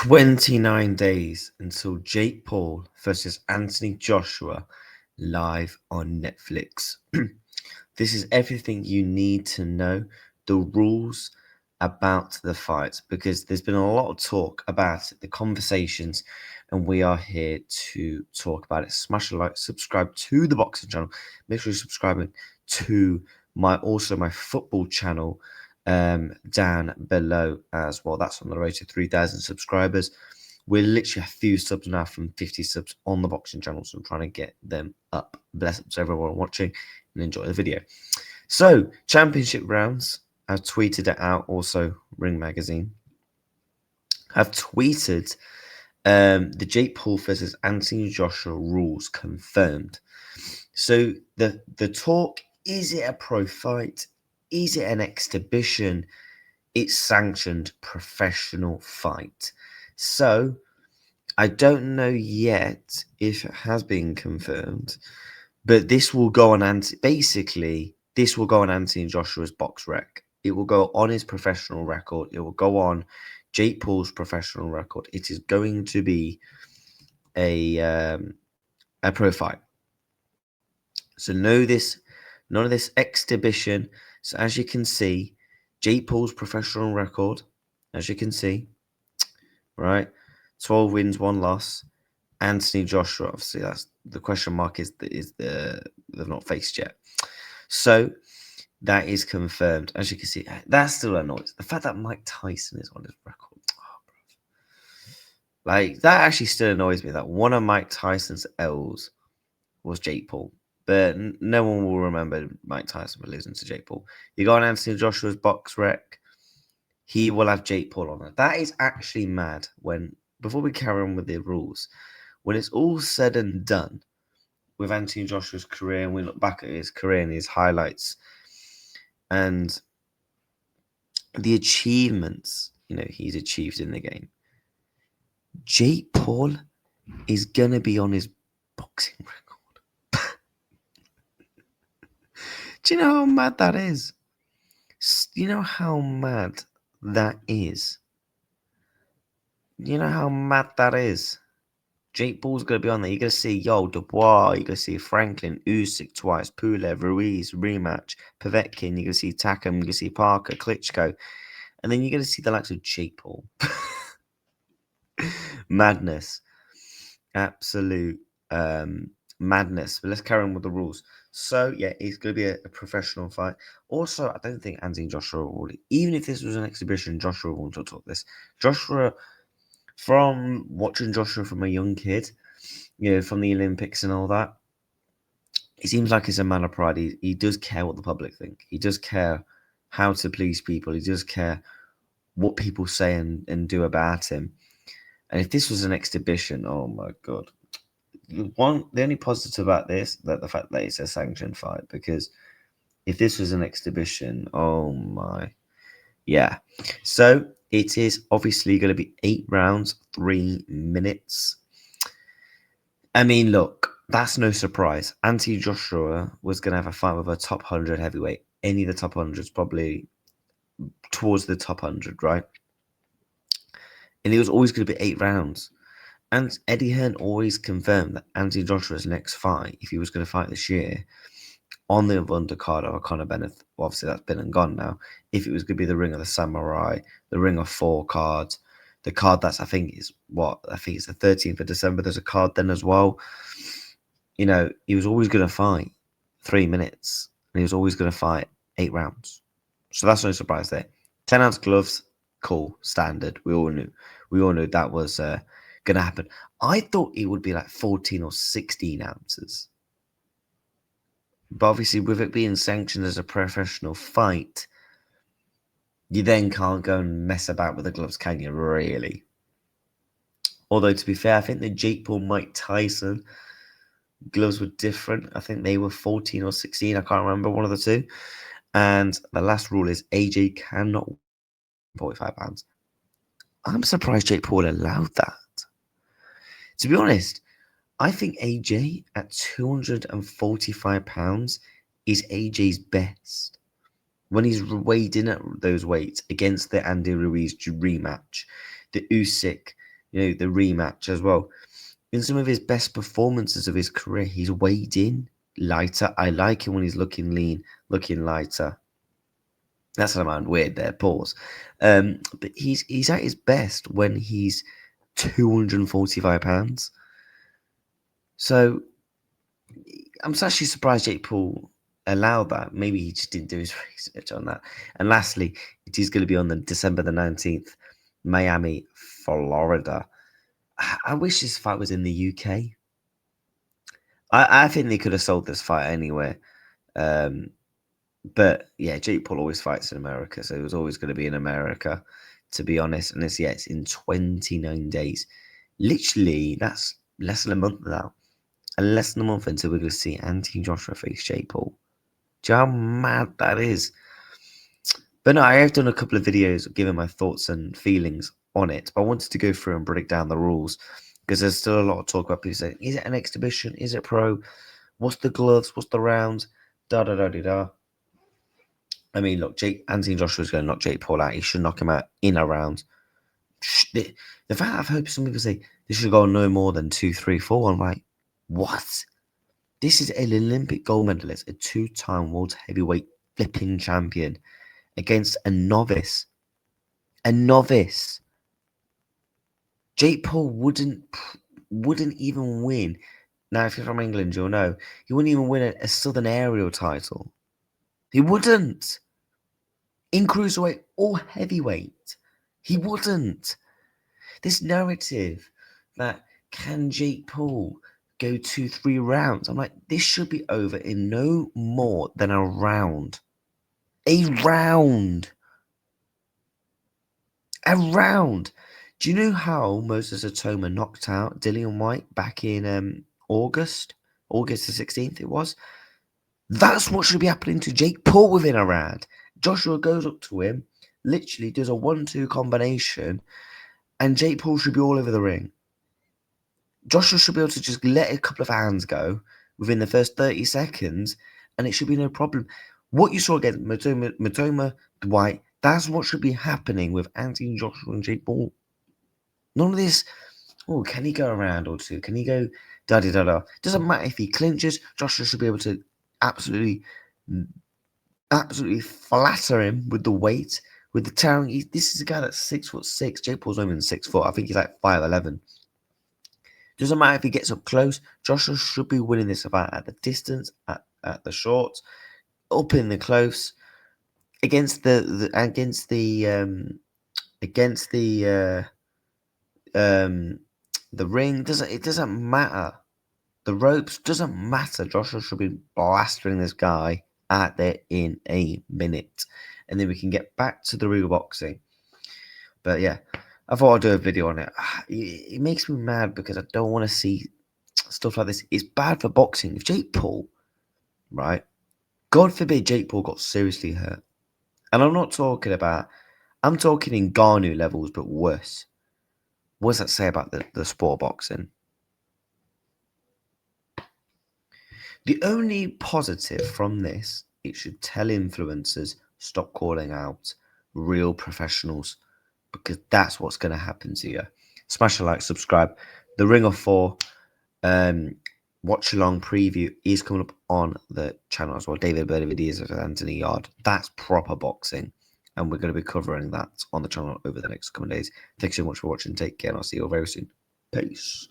29 days until Jake Paul versus Anthony Joshua live on Netflix. This is everything you need to know, the rules about the fight, because there's been a lot of talk about it, the conversations, and we are here to talk about it. Smash a like, subscribe to the boxing channel. Make sure you're subscribing to my football channel down below as well. That's on the road to 3,000 subscribers. We're literally a few subs now from 50 subs on the boxing channel, so I'm trying to get them up. Bless up to everyone watching and enjoy the video. So, championship rounds, I've tweeted it out. Also, Ring Magazine have tweeted the Jake Paul versus Anthony Joshua rules confirmed. So the talk, is it a pro fight? Is it an exhibition? It's sanctioned professional fight. So I don't know yet if it has been confirmed, but this will go on this will go on Anthony Joshua's box rec. It will go on his professional record. It will go on Jake Paul's professional record. It is going to be a pro fight. So none of this exhibition. So as you can see, Jake Paul's professional record, as you can see, right, 12 wins, 1 loss. Anthony Joshua, obviously, that's the question mark is they've not faced yet. So that is confirmed. As you can see, that still annoys. The fact that Mike Tyson is on his record. Like, that actually still annoys me, that one of Mike Tyson's L's was Jake Paul. But no one will remember Mike Tyson for losing to Jake Paul. You go on Anthony Joshua's box rec, he will have Jake Paul on it. That is actually mad. Before we carry on with the rules, when it's all said and done with Anthony Joshua's career, and we look back at his career and his highlights and the achievements, he's achieved in the game, Jake Paul is going to be on his boxing record. Do you know how mad that is? You know how mad that is? You know how mad that is? Jake Paul's going to be on there. You're going to see, Dubois. You're going to see Franklin, Usyk twice, Pulev, Ruiz, rematch, Povetkin. You're going to see Takam. You're going to see Parker, Klitschko. And then you're going to see the likes of Jake Paul. Madness. Absolute madness. But let's carry on with the rules. So, yeah, it's going to be a professional fight. Also, I don't think Anthony Joshua will. Even if this was an exhibition, Joshua won't talk this. Joshua, from watching Joshua from a young kid, from the Olympics and all that, he seems like he's a man of pride. He does care what the public think. He does care how to please people. He does care what people say and do about him. And if this was an exhibition, oh my God. The only positive about this, that the fact that it's a sanctioned fight, because if this was an exhibition, oh my, yeah. So it is obviously going to be 8 rounds, 3 minutes. I mean, look, that's no surprise. Anthony Joshua was going to have a fight with a top 100 heavyweight. Any of the top 100s, probably towards the top 100, right? And it was always going to be 8 rounds. And Eddie Hearn always confirmed that Anthony Joshua's next fight, if he was going to fight this year, on the undercard of Conor Bennett, obviously that's been and gone now, if it was going to be the Ring of the Samurai, the Ring of 4 cards, the card that's, I think it's the 13th of December, there's a card then as well. He was always going to fight 3 minutes, and he was always going to fight 8 rounds. So that's no surprise there. 10-ounce gloves, cool, standard. We all knew that was going to happen. I thought it would be like 14 or 16 ounces. But obviously, with it being sanctioned as a professional fight, you then can't go and mess about with the gloves, can you, really? Although, to be fair, I think the Jake Paul, Mike Tyson gloves were different. I think they were 14 or 16. I can't remember, one of the two. And the last rule is AJ cannot 45 pounds. I'm surprised Jake Paul allowed that. To be honest, I think AJ at 245 pounds is AJ's best. When he's weighed in at those weights against the Andy Ruiz rematch, the Usyk the rematch as well. In some of his best performances of his career, he's weighed in lighter. I like him when he's looking lean, looking lighter. That's an amount weird there, pause. But he's at his best when he's 245 pounds. So I'm actually surprised Jake Paul allowed that. Maybe he just didn't do his research on that. And lastly, it is going to be on the December the 19th, Miami, Florida. I wish this fight was in the UK. I think they could have sold this fight anywhere. But yeah, Jake Paul always fights in America, so it was always going to be in America, to be honest. And it's in 29 days. Literally, that's less than a month now. And less than a month until we're going to see Anthony Joshua face Jake Paul. Do you know how mad that is? But no, I have done a couple of videos giving my thoughts and feelings on it. But I wanted to go through and break down the rules because there's still a lot of talk about people saying, is it an exhibition? Is it pro? What's the gloves? What's the rounds? Da da da da da. I mean, look, Anthony Joshua's going to knock Jake Paul out. He should knock him out in a round. The fact I've heard some people say this should go no more than 2, 3, 4. I'm like, what? This is an Olympic gold medalist, a 2-time world heavyweight flipping champion against a novice. A novice. Jake Paul wouldn't even win. Now, if you're from England, you'll know he wouldn't even win a Southern Aerial title. He wouldn't. In cruiserweight or heavyweight, he wouldn't. This narrative that can Jake Paul go 2, 3 rounds? I'm like, this should be over in no more than a round. A round. A round. Do you know how Moses Atoma knocked out Dillian White back in August the 16th it was? That's what should be happening to Jake Paul within a round. Joshua goes up to him, literally does a 1-2 combination, and Jake Paul should be all over the ring. Joshua should be able to just let a couple of hands go within the first 30 seconds, and it should be no problem. What you saw against Matoma Dwight, that's what should be happening with Anthony Joshua and Jake Paul. None of this, can he go a round or two? Can he go da-da-da-da? Doesn't matter if he clinches, Joshua should be able to absolutely flatter him with the weight, with the towering. This is a guy that's 6'6". Jake Paul's not even 6 foot. I think he's like 5'11". Doesn't matter if he gets up close. Joshua should be winning this fight at the distance, at the short, up in the close, against the ring. It doesn't matter. The ropes doesn't matter. Joshua should be blastering this guy out there in a minute, and then we can get back to the real boxing. But yeah, I thought I'd do a video on it. It makes me mad because I don't want to see stuff like this. It's bad for boxing. If Jake Paul, right? God forbid Jake Paul got seriously hurt. And I'm talking in Ngannou levels, but worse. What does that say about the sport of boxing? The only positive from this, it should tell influencers, stop calling out real professionals, because that's what's going to happen to you. Smash a like, subscribe. The Ring of 4 watch along preview is coming up on the channel as well. David Benavidez versus Anthony Yarde. That's proper boxing, and we're going to be covering that on the channel over the next coming days. Thanks so much for watching. Take care, and I'll see you all very soon. Peace.